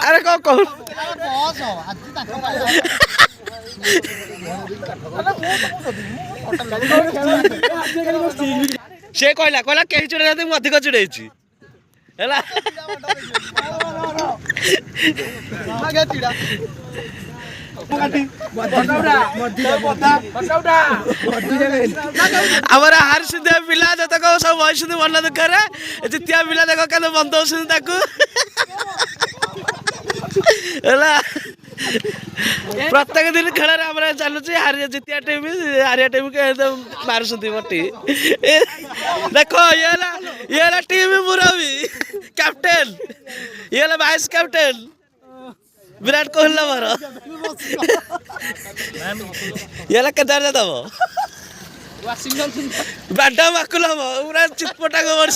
अरे कौन कौन से कहला कहला कहीं चिड़े मुझे अधिक चिड़े आमर हार सिद्ध पिला जतक सब बस मन दुखरे जितिया पिला देख क्या बंद प्रत्येक दिन खेल चलुच हारिया जितिया टीम हारिया टीम के मारुंट मटी देख ये टीम मुरबी कैप्टेन ये वाइस कैप्टेन विराट कोहली मोर ये केदार जादव बाडा माकुलम पूरा चितपटा गोबर